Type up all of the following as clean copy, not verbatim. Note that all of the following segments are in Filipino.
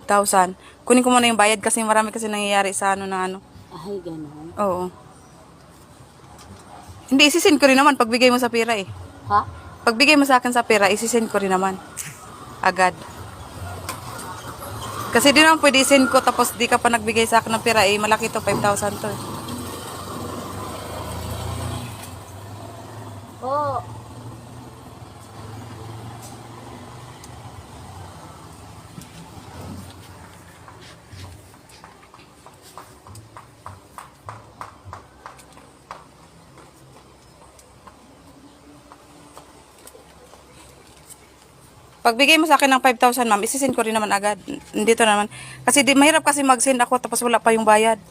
5,000. Kunin ko muna yung bayad kasi marami kasi nangyayari sa ano na ano. Ay, gano'n. Oo. Hindi, isisend ko rin naman pagbigay mo sa pera eh. Ha? Pagbigay mo sa akin sa pera, isisend ko rin naman. Agad. Kasi di naman pwede isend ko tapos di ka pa nagbigay sa akin ng pera eh. Malaki to, 5,000 to eh. Oo. Pagbigay mo sa akin ng 5,000 ma'am, isisend ko rin naman agad. Dito naman. Kasi di, mahirap kasi mag-send ako tapos wala pa yung bayad.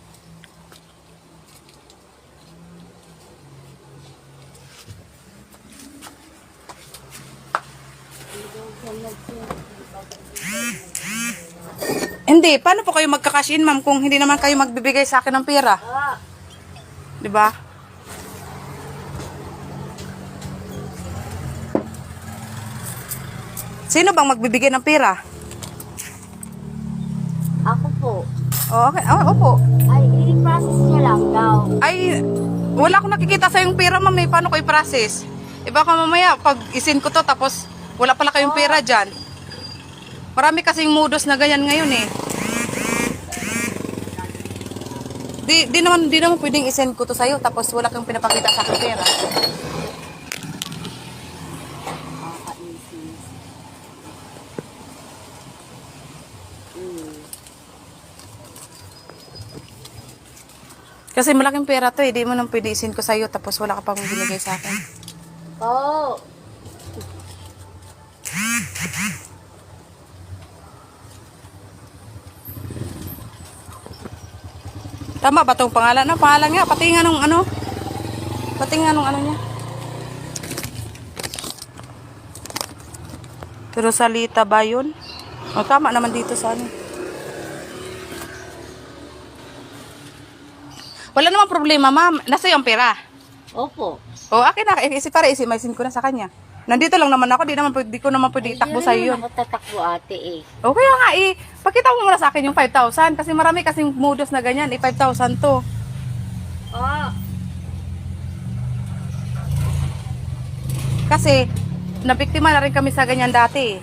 Hindi, paano po kayo magka-cash in ma'am kung hindi naman kayo magbibigay sa akin ng pera? Di ba? Sino bang magbibigay ng pera? Ako po. Oh, okay. Oh, opo. Ay, i-process niya lang daw. Ay, wala akong nakikita sa yung pera, ma'am. Eh. Paano ko i-process? E baka mamaya, pag isin ko to, tapos wala pala kayong pera dyan. Marami kasing modus na ganyan ngayon eh. Di naman pwedeng isend ko to sa'yo, tapos wala kang pinapakita sa akin pera. Kasi malaking pera to eh. Di mo nang pwede isend ko sa'yo, tapos wala ka pang binigay sa akin. Oo. Tama ba tong pangalan? Na pangalan nga, pati nga nung ano. Pati nga nung ano niya. Pero salita ba yun? O, tama naman dito sa ano. Wala namang problema, ma'am. Nasa yung pera. Opo. O, akin na. Para isin ko na sa kanya. Nandito lang naman ako. Di ko naman pwede itakbo sa iyo. Ay, ako tatakbo ate eh. O, kaya nga pakita mo muna sa akin yung 5,000. Kasi marami kasing modus na ganyan. 5,000 to. Oh. Kasi, nabiktima na rin kami sa ganyan dati.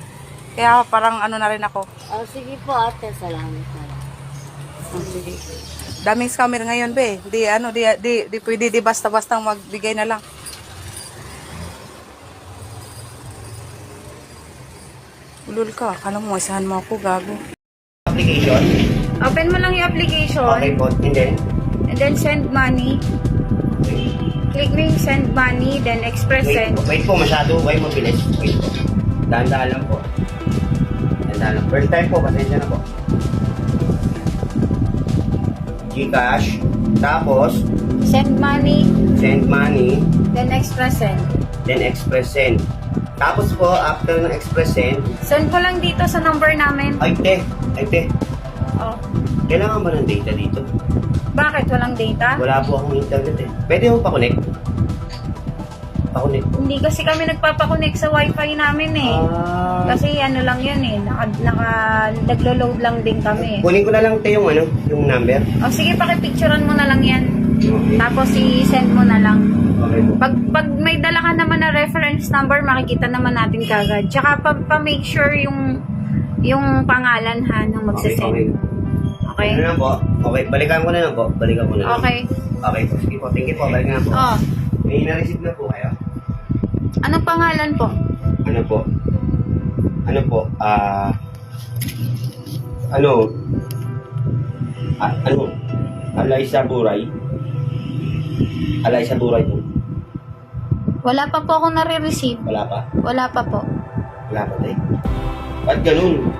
Kaya parang ano na rin ako. Oh, sige po ate. Salamat na lang. Sige. Daming scammer ngayon, be. Di pwede di basta-basta magbigay na lang. Ulul ka, kala mo isahan mo ako, gago. Application. Open mo lang yung application. Okay po. And then send money. Click mo yung send money, then express send. Wait po, masyado. Wait, mabilis. Wait po. Dahan-dahan lang po. Dahan-dahan lang. First time po, pasensya na po. Gcash. Tapos, Send money, send money. then express send. Then express send. Tapos po, after ng express send, Send ko lang dito sa number namin. ay te. Oh. Kailangan ba ng data dito? Bakit? Walang data? Wala po akong internet eh. Pwede mo pa-connect? Pa-connect. Hindi kasi kami nagpapakonect sa wifi namin eh. Kasi ano lang yun eh. Naglo-load lang din kami. Kunin ko na lang te yung yung number. O sige, pakipicturean mo na lang yan. Okay. Tapos i-send mo na lang. Okay po. Pag may dala ka naman na reference number, makikita naman natin kagad. Tsaka pa-make sure yung pangalan ha ng magsisend. Okay? Ano na po? Okay, balikan ko na lang po. Balikan ko na lang. Okay. Okay po. Sige po. Thank you po. Balikan na po. Oh, May na-receive na po kayo? anong pangalan po? Ano po? Ano po? Ano? Ano? Alaysa Buray? Alaysa Buray po. Wala pa po akong nare-receive. Wala pa? Wala pa po. Wala pa tayo. Ba't ganun?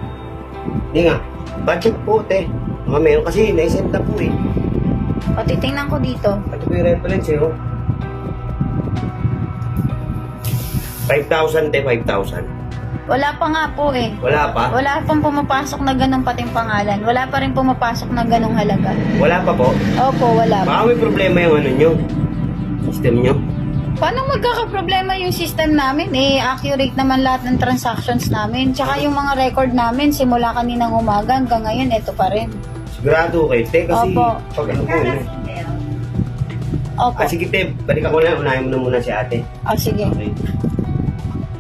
Hindi nga. Budget po, te. Mga meron kasi na-send na po eh. O, titingnan ko dito. Ito po yung reference eh, oh. 5,000, te. 5,000. Wala pa nga po eh. Wala pa? Wala pang pumapasok na ganong pating pangalan. Wala pa rin pumapasok na ganong halaga. Wala pa po? Opo, wala pa. Baka may problema yung ano nyo. System nyo. Paano magkakaproblema yung system namin? Accurate naman lahat ng transactions namin. Tsaka yung mga record namin, simula kaninang umaga hanggang ngayon, eto pa rin. Sigurado kayo, te, kasi Opo. pag ano po, Opo. sige, te, balik ako na, unahin mo na muna si ate. Sige. Okay.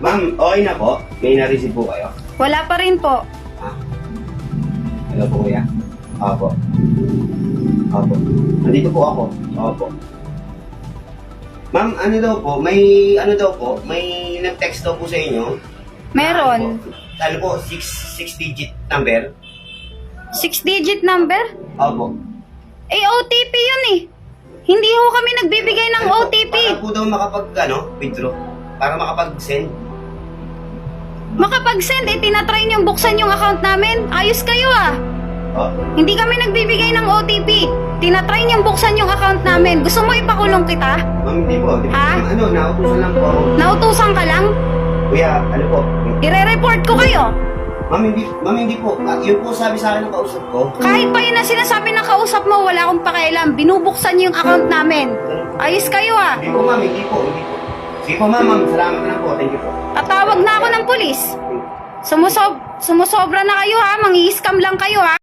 Ma'am, okay na po? May na-receive po kayo? Wala pa rin po. Hello po, kuya. Opo. Opo. Nandito po ako. Opo. Ma'am, ano daw po, may nag-text daw po sa inyo. Meron. Ano po, 6-digit number? 6-digit number? Opo. OTP yun eh. Hindi ho kami nagbibigay ng Ano po, OTP. Para po daw withdraw. Para makapag-send. Makapag-send, tinatry niyong buksan yung account namin. Ayos kayo ah. Oh. Hindi kami nagbibigay ng OTP. Tinatry niyong buksan yung account namin. Gusto mo ipakulong kita? Ma'am, hindi po. Ha? Nautusan lang po ako. Nautusan ka lang? Kuya, ano po? Ire-report ko kayo. Ma'am, hindi po. Yun po sabi sa akin ng kausap ko. Kahit pa yun ang sinasabi ng kausap mo, wala akong pakialam. Binubuksan niyo yung account namin. Ayos kayo ah. Hindi po, ma'am. Hindi po. Sige po, ma'am. Salamat na po. Thank you po. Tatawag na ako ng pulis. Sumusobra na kayo ha. Mangi-scam lang kayo ha.